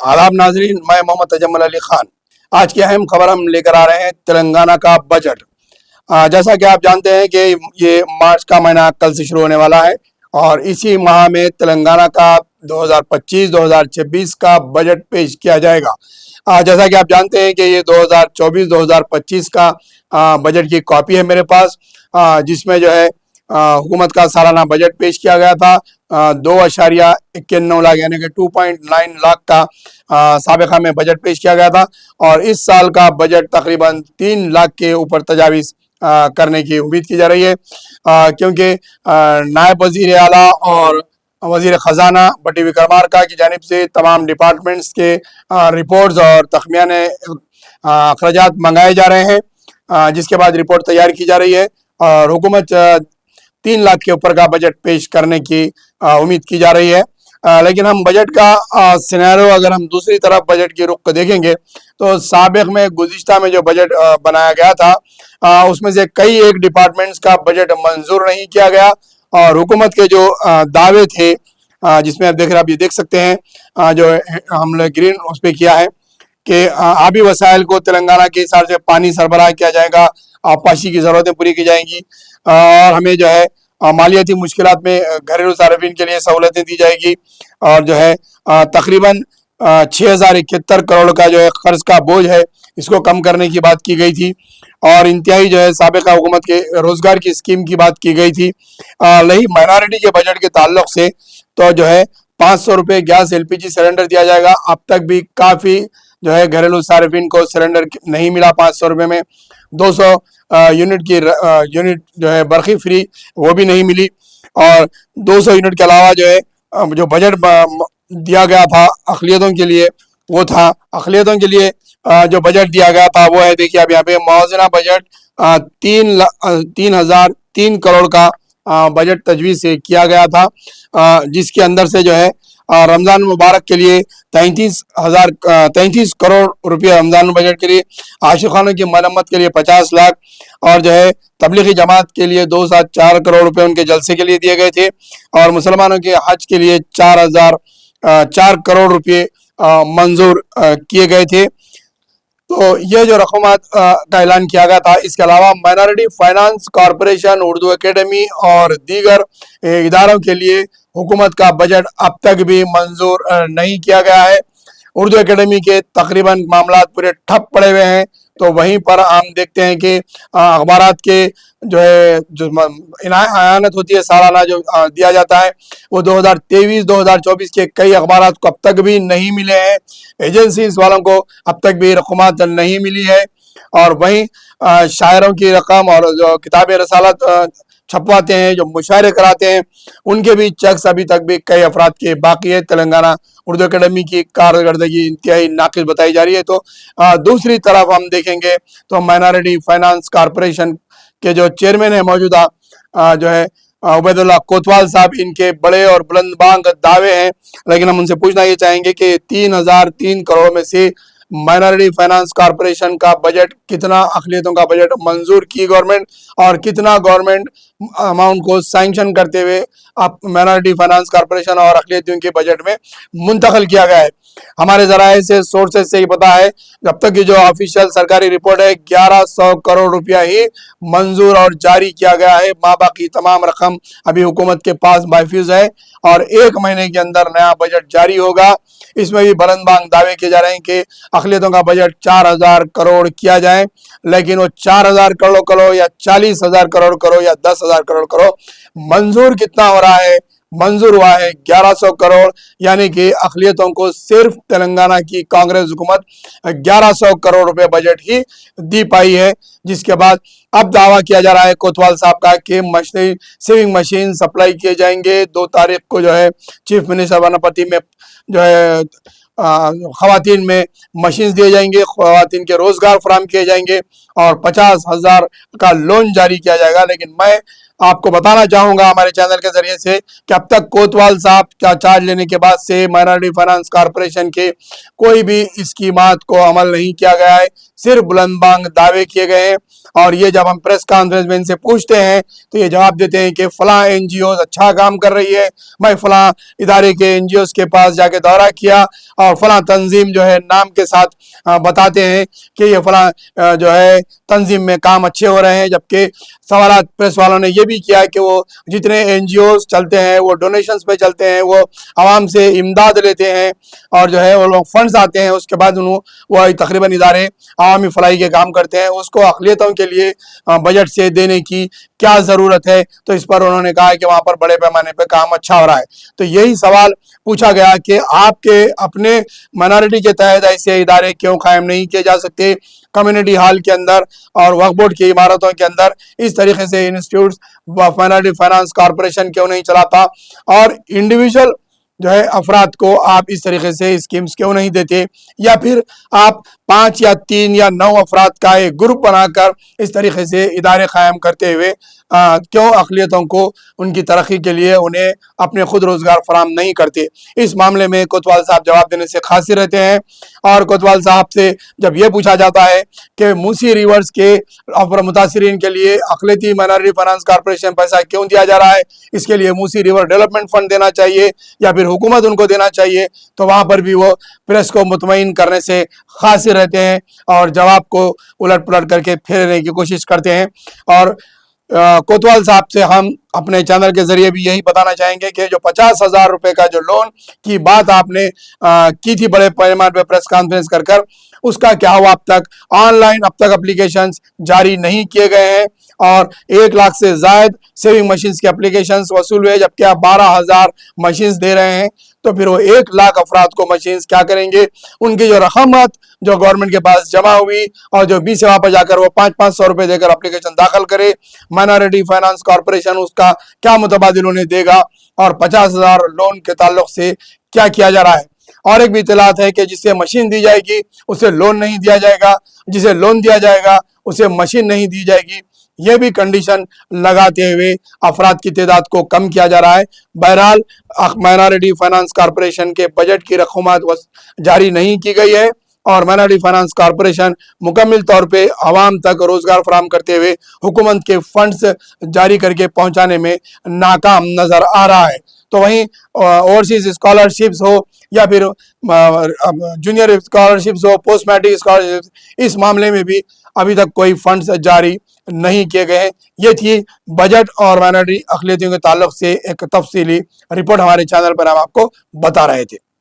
आदाब नाजरीन, मैं मोहम्मद तजम्मुल अली खान। आज की अहम खबर हम लेकर आ रहे हैं तेलंगाना का बजट। जैसा कि आप जानते हैं कि ये मार्च का महीना कल से शुरू होने वाला है और इसी माह में तेलंगाना का 2025-2026 का बजट पेश किया जाएगा। जैसा कि आप जानते हैं कि ये 2024-2025 का बजट की कॉपी है मेरे पास, जिसमें जो है हुकूमत का सालाना बजट पेश किया गया था। 2.91 लाख यानी कि 2.9 लाख का साबिका में बजट पेश किया गया था और इस साल का बजट तकरीबन 3 लाख के ऊपर तजावीज़ करने की उम्मीद की जा रही है, क्योंकि नायब वज़ीर आला और वज़ीर ख़जाना बटी विक्रमार्का की जानिब से तमाम डिपार्टमेंट्स के रिपोर्ट्स और तखमियाने अखराजात मंगाए जा रहे हैं, जिसके बाद रिपोर्ट तैयार की जा रही है और हुकूमत 3 लाख के ऊपर का बजट पेश करने की उम्मीद की जा रही है। लेकिन हम बजट का सिनेरियो अगर हम दूसरी तरफ बजट की रुख को देखेंगे तो साबिक में गुज़िश्ता में जो बजट बनाया गया था उसमें से कई एक डिपार्टमेंट्स का बजट मंजूर नहीं किया गया और हुकूमत के जो दावे थे, जिसमें आप देख सकते हैं जो हमने ग्रीन उस पर किया है कि आबी वसाइल को तेलंगाना के हिसाब से पानी सरबराह किया जाएगा, आबपाशी की ज़रूरतें पूरी की जाएंगी और हमें जो है मालियाती मुश्किलात में घरेलू सार्फिन के लिए सहूलतें दी जाएगी और जो है तकरीबन 6071 करोड़ का जो है कर्ज का बोझ है इसको कम करने की बात की गई थी और इंतहाई जो है साबिका हुकूमत के रोज़गार की स्कीम की बात की गई थी। रही माइनॉरिटी के बजट के ताल्लुक से तो जो है 500 रुपये गैस LPG सिलेंडर दिया जाएगा। अब तक भी काफ़ी जो है घरेलू सार्फिन को सिलेंडर नहीं मिला 500 रुपये में। 200 यूनिट जो है बरक़ी फ्री वो भी नहीं मिली और 200 यूनिट के अलावा जो है जो बजट दिया गया था अक़लियतों के लिए वो था। अक़लियतों के लिए जो बजट दिया गया था वो है, देखिए अब यहाँ पे मौज़ूना बजट 3,003 करोड़ का बजट तजवीज़ से किया गया था, जिसके अंदर से जो है रमज़ान मुबारक के लिए 33 करोड़ रुपये रमज़ान बजट के लिए, आशिक़ानों की मरम्मत के लिए 50 लाख और जो है तबलीगी जमात के लिए 2.4 करोड़ रुपये उनके जलसे के लिए दिए गए थे और मुसलमानों के हज के लिए 4 करोड़ रुपये मंजूर किए गए थे। तो ये जो रकमात का ऐलान किया गया था, इसके अलावा minority finance corporation, Urdu academy और दीगर इदारों के लिए हुकूमत का बजट अब तक भी मंजूर नहीं किया गया है। उर्दू एकेडमी के तकरीबन मामला पूरे ठप पड़े हुए हैं, तो वहीं पर हम देखते हैं कि अखबारात के जो है जो अयानत होती है सालाना जो दिया जाता है वो 2023-2024 के कई अखबारात को अब तक भी नहीं मिले हैं। एजेंसीज वालों को अब तक भी रकमात नहीं मिली है और वहीं शायरों की रकम और जो किताबें रसालत छपवाते हैं, जो मुशायरे कराते हैं, उनके भी चेक्स अभी तक भी कई अफराद के बाकी है। तेलंगाना उर्दू एकेडमी की कारकर्दगी इंतहाई नाक़िस बताई जा रही है। तो दूसरी तरफ हम देखेंगे तो माइनॉरिटी फाइनेंस कॉरपोरेशन के जो चेयरमैन है मौजूदा जो है उबैदुल्ला कोतवाल साहब, इनके बड़े और बुलंदबांग दावे हैं, लेकिन हम उनसे पूछना ये चाहेंगे कि 3,003 करोड़ में से माइनॉरिटी फाइनेंस कॉरपोरेशन का बजट कितना अक़लियतों का बजट मंजूर की गवर्नमेंट और कितना गवर्नमेंट अमाउंट को सैंक्शन करते हुए अब माइनॉरिटी फाइनेंस कॉरपोरेशन और अक़लियतियों के बजट में मुंतकिल किया गया है। हमारे ज़राए से सोर्सेज से ही पता है, जब तक की जो ऑफिशियल सरकारी रिपोर्ट है 1100 करोड़ रुपया ही मंजूर और जारी किया गया है। बाकी तमाम रकम अभी हुकूमत के पास महफूज है और 1 महीने के अंदर नया बजट जारी होगा। इसमें भी बुलंदबांग दावे किए जा रहे हैं कि अक़लियतों का बजट 4,000 करोड़ किया जाए, लेकिन वो 4,000 करोड़ करो या 40,000 करोड़ करो या 10,000 करोड़ करो, मंजूर कितना हो रहा है? मंजूर हुआ है 1100 करोड़, यानी कि अक़लियतों को सिर्फ तेलंगाना की कांग्रेस हुकूमत 1100 करोड़ रुपए बजट ही दी पाई है। जिसके बाद अब दावा किया जा रहा है कोतवाल साहब का कि सेविंग मशीन सप्लाई किए जाएंगे। 2 तारीख को जो है चीफ मिनिस्टर वनपति में जो है ख़वातीन में मशीन दिए जाएंगे, ख़वातीन के रोज़गार फराहम किए जाएंगे और 50,000 का लोन जारी किया जाएगा। लेकिन मैं आपको बताना चाहूँगा हमारे चैनल के ज़रिए से कि अब तक कोतवाल साहब का चार्ज लेने के बाद से माइनॉरिटी फाइनेंस कॉरपोरेशन के कोई भी स्कीमात को अमल नहीं किया गया है। صرف بلند بانگ دعوے کیے گئے ہیں، اور یہ جب ہم پریس کانفرنس میں ان سے پوچھتے ہیں تو یہ جواب دیتے ہیں کہ فلاں این جی اوز اچھا کام کر رہی ہے، میں فلاں ادارے کے این جی اوز کے پاس جا کے دورہ کیا اور فلاں تنظیم جو ہے نام کے ساتھ بتاتے ہیں کہ یہ فلاں جو ہے تنظیم میں کام اچھے ہو رہے ہیں، جبکہ سوالات پریس والوں نے یہ بھی کیا کہ وہ جتنے این جی اوز چلتے ہیں وہ ڈونیشنز پہ چلتے ہیں، وہ عوام سے امداد لیتے ہیں اور جو ہے وہ لوگ فنڈز آتے ہیں، اس کے بعد وہ تقریباً ادارے عوامی فلاحی کے کام کرتے ہیں، اس کو اقلیتوں کے لیے بجٹ سے دینے کی کیا ضرورت ہے؟ تو اس پر انہوں نے کہا کہ وہاں پر بڑے پیمانے پہ کام اچھا ہو رہا ہے۔ تو یہی سوال پوچھا گیا کہ آپ کے اپنے مائنارٹی کے تحت ایسے ادارے کیوں قائم نہیں کیے جا سکتے؟ کمیونٹی ہال کے اندر اور وقف بورڈ کی عمارتوں کے اندر اس طریقے سے انسٹیٹیوٹس مائنارٹی فائنانس کارپوریشن کیوں نہیں چلاتا؟ اور انڈیویجول جو ہے افراد کو آپ اس طریقے سے اسکیمز کیوں نہیں دیتے؟ یا پھر آپ 5 یا 3 یا 9 افراد کا ایک گروپ بنا کر اس طریقے سے ادارے قائم کرتے ہوئے کیوں اقلیتوں کو ان کی ترقی کے لیے انہیں اپنے خود روزگار فراہم نہیں کرتے؟ اس معاملے میں کوتوال صاحب جواب دینے سے قاصر رہتے ہیں، اور کوتوال صاحب سے جب یہ پوچھا جاتا ہے کہ موسی ریورز کے متاثرین کے لیے اقلیتی مائنارٹی فائنانس کارپوریشن پیسہ کیوں دیا جا رہا ہے، اس کے لیے موسی ریور ڈیولپمنٹ فنڈ دینا چاہیے یا پھر حکومت ان کو دینا چاہیے، تو وہاں پر بھی وہ پریس کو مطمئن کرنے سے قاصر رہتے ہیں اور جواب کو الٹ پلٹ کر کے پھیرنے کی کوشش کرتے ہیں۔ اور کوتوال صاحب سے ہم اپنے چینل کے ذریعے بھی یہی بتانا چاہیں گے کہ جو 50,000 روپے کا جو لون کی بات آپ نے کی تھی بڑے پیمانے پہ پریس کانفرنس کر اس کا کیا ہوا؟ اب تک آن لائن اب تک اپلیکیشنز جاری نہیں کیے گئے ہیں، اور 1 لاکھ سے زائد سیونگ مشینز کے اپلیکیشنز وصول ہوئے، جبکہ آپ 12,000 مشینز دے رہے ہیں، تو پھر وہ 1 لاکھ افراد کو مشینز کیا کریں گے؟ ان کی جو رقمت جو گورنمنٹ کے پاس جمع ہوئی اور جو بی سے واپس جا کر وہ 500 روپے دے کر اپلیکیشن داخل کرے، مائنارٹی فائنانس کارپوریشن اس کا کیا متبادل انہیں دے گا، اور 50,000 لون کے تعلق سے کیا کیا جا رہا ہے؟ اور ایک بھی اطلاعات ہے کہ جسے مشین دی جائے گی اسے لون نہیں دیا جائے گا، جسے لون دیا جائے گا اسے مشین نہیں دی جائے گی، یہ بھی کنڈیشن لگاتے ہوئے افراد کی تعداد کو کم کیا جا رہا ہے۔ بہرحال مائنارٹی فائنانس کارپوریشن کے بجٹ کی رقومات جاری نہیں کی گئی ہے، اور مائنارٹی فائنانس کارپوریشن مکمل طور پہ عوام تک روزگار فراہم کرتے ہوئے حکومت کے فنڈز جاری کر کے پہنچانے میں ناکام نظر آ رہا ہے۔ تو وہیں اوورسیز اسکالرشپس ہو یا پھر جونیئر اسکالرشپس ہو، پوسٹ میٹرک اسکالرشپس، اس معاملے میں بھی ابھی تک کوئی فنڈز جاری نہیں کیے گئے ہیں۔ یہ تھی بجٹ اور مائنارٹی اقلیتوں کے تعلق سے ایک تفصیلی رپورٹ، ہمارے چینل پر ہم آپ کو بتا رہے تھے۔